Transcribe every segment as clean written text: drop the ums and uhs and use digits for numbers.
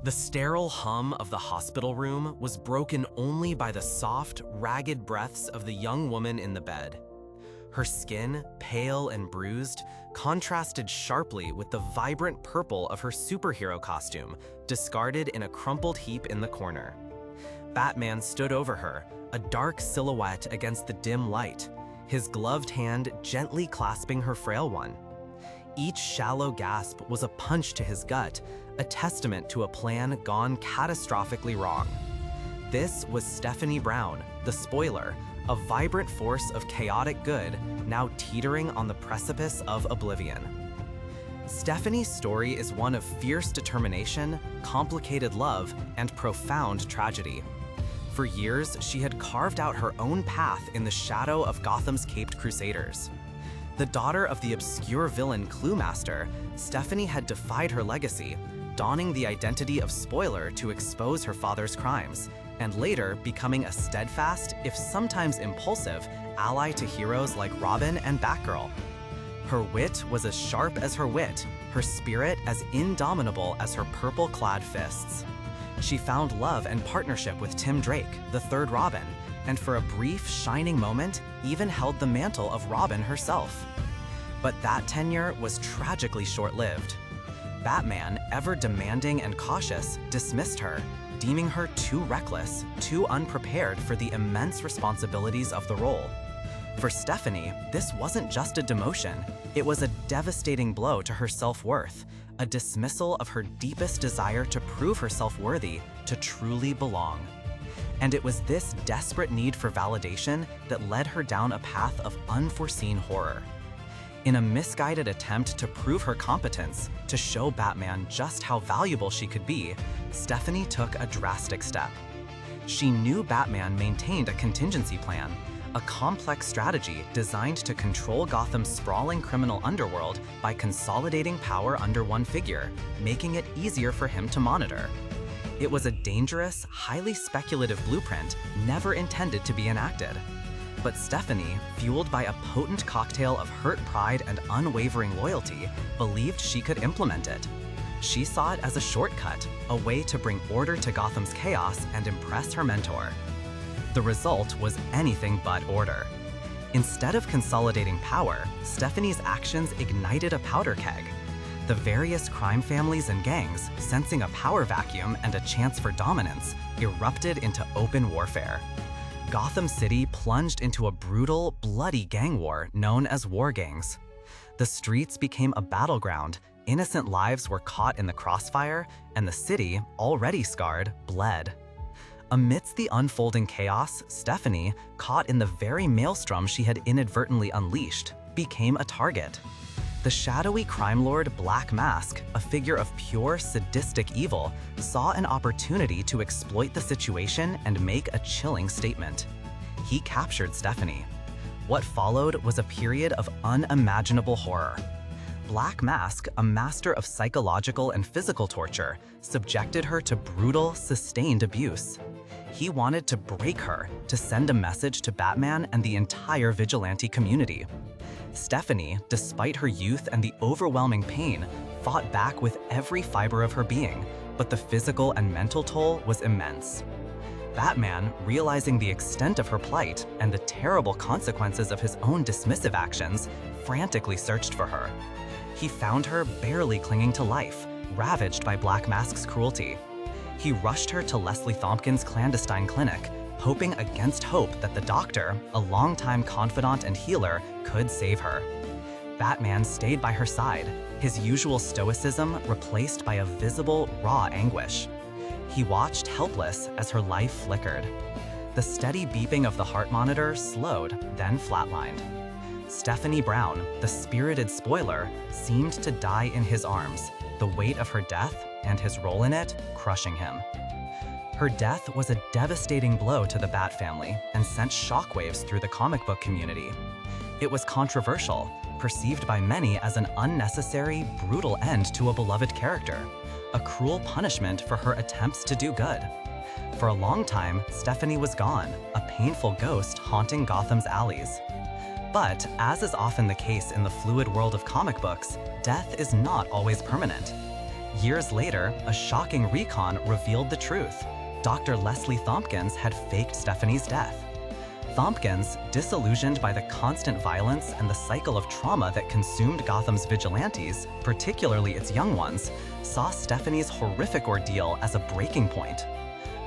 The sterile hum of the hospital room was broken only by the soft, ragged breaths of the young woman in the bed. Her skin, pale and bruised, contrasted sharply with the vibrant purple of her superhero costume, discarded in a crumpled heap in the corner. Batman stood over her, a dark silhouette against the dim light, his gloved hand gently clasping her frail one. Each shallow gasp was a punch to his gut, a testament to a plan gone catastrophically wrong. This was Stephanie Brown, the Spoiler, a vibrant force of chaotic good, now teetering on the precipice of oblivion. Stephanie's story is one of fierce determination, complicated love, and profound tragedy. For years, she had carved out her own path in the shadow of Gotham's caped crusaders. The daughter of the obscure villain Cluemaster, Stephanie had defied her legacy, donning the identity of Spoiler to expose her father's crimes, and later becoming a steadfast, if sometimes impulsive, ally to heroes like Robin and Batgirl. Her wit was as sharp as her wit, her spirit as indomitable as her purple-clad fists. She found love and partnership with Tim Drake, the third Robin, and for a brief, shining moment, even held the mantle of Robin herself. But that tenure was tragically short-lived. Batman, ever demanding and cautious, dismissed her, deeming her too reckless, too unprepared for the immense responsibilities of the role. For Stephanie, this wasn't just a demotion, it was a devastating blow to her self-worth, a dismissal of her deepest desire to prove herself worthy, to truly belong. And it was this desperate need for validation that led her down a path of unforeseen horror. In a misguided attempt to prove her competence, to show Batman just how valuable she could be, Stephanie took a drastic step. She knew Batman maintained a contingency plan, a complex strategy designed to control Gotham's sprawling criminal underworld by consolidating power under one figure, making it easier for him to monitor. It was a dangerous, highly speculative blueprint never intended to be enacted. But Stephanie, fueled by a potent cocktail of hurt pride and unwavering loyalty, believed she could implement it. She saw it as a shortcut, a way to bring order to Gotham's chaos and impress her mentor. The result was anything but order. Instead of consolidating power, Stephanie's actions ignited a powder keg. The various crime families and gangs, sensing a power vacuum and a chance for dominance, erupted into open warfare. Gotham City plunged into a brutal, bloody gang war known as war gangs. The streets became a battleground, innocent lives were caught in the crossfire, and the city, already scarred, bled. Amidst the unfolding chaos, Stephanie, caught in the very maelstrom she had inadvertently unleashed, became a target. The shadowy crime lord Black Mask, a figure of pure sadistic evil, saw an opportunity to exploit the situation and make a chilling statement. He captured Stephanie. What followed was a period of unimaginable horror. Black Mask, a master of psychological and physical torture, subjected her to brutal, sustained abuse. He wanted to break her, to send a message to Batman and the entire vigilante community. Stephanie, despite her youth and the overwhelming pain, fought back with every fiber of her being, but the physical and mental toll was immense. Batman, realizing the extent of her plight and the terrible consequences of his own dismissive actions, frantically searched for her. He found her barely clinging to life, ravaged by Black Mask's cruelty. He rushed her to Leslie Thompkins' clandestine clinic, hoping against hope that the doctor, a longtime confidant and healer, could save her. Batman stayed by her side, his usual stoicism replaced by a visible, raw anguish. He watched helpless as her life flickered. The steady beeping of the heart monitor slowed, then flatlined. Stephanie Brown, the spirited Spoiler, seemed to die in his arms, the weight of her death and his role in it crushing him. Her death was a devastating blow to the Bat family and sent shockwaves through the comic book community. It was controversial, perceived by many as an unnecessary, brutal end to a beloved character, a cruel punishment for her attempts to do good. For a long time, Stephanie was gone, a painful ghost haunting Gotham's alleys. But, as is often the case in the fluid world of comic books, death is not always permanent. Years later, a shocking recon revealed the truth. Dr. Leslie Thompkins had faked Stephanie's death. Thompkins, disillusioned by the constant violence and the cycle of trauma that consumed Gotham's vigilantes, particularly its young ones, saw Stephanie's horrific ordeal as a breaking point.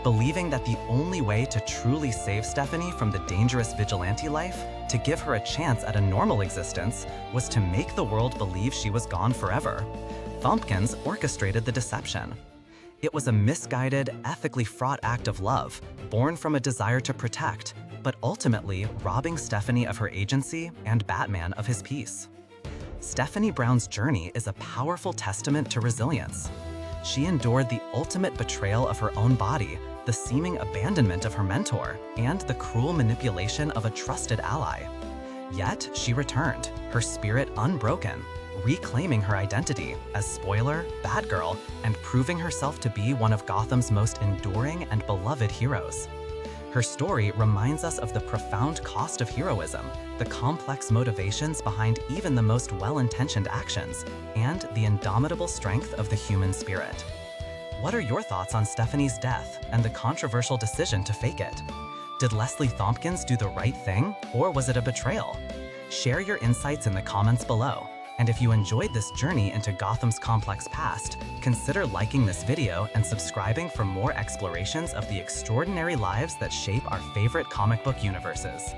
Believing that the only way to truly save Stephanie from the dangerous vigilante life, to give her a chance at a normal existence, was to make the world believe she was gone forever, Thompkins orchestrated the deception. It was a misguided, ethically fraught act of love, born from a desire to protect, but ultimately robbing Stephanie of her agency and Batman of his peace. Stephanie Brown's journey is a powerful testament to resilience. She endured the ultimate betrayal of her own body, the seeming abandonment of her mentor, and the cruel manipulation of a trusted ally. Yet she returned, her spirit unbroken, reclaiming her identity as Spoiler, Batgirl, and proving herself to be one of Gotham's most enduring and beloved heroes. Her story reminds us of the profound cost of heroism, the complex motivations behind even the most well-intentioned actions, and the indomitable strength of the human spirit. What are your thoughts on Stephanie's death and the controversial decision to fake it? Did Leslie Thompkins do the right thing, or was it a betrayal? Share your insights in the comments below. And if you enjoyed this journey into Gotham's complex past, consider liking this video and subscribing for more explorations of the extraordinary lives that shape our favorite comic book universes.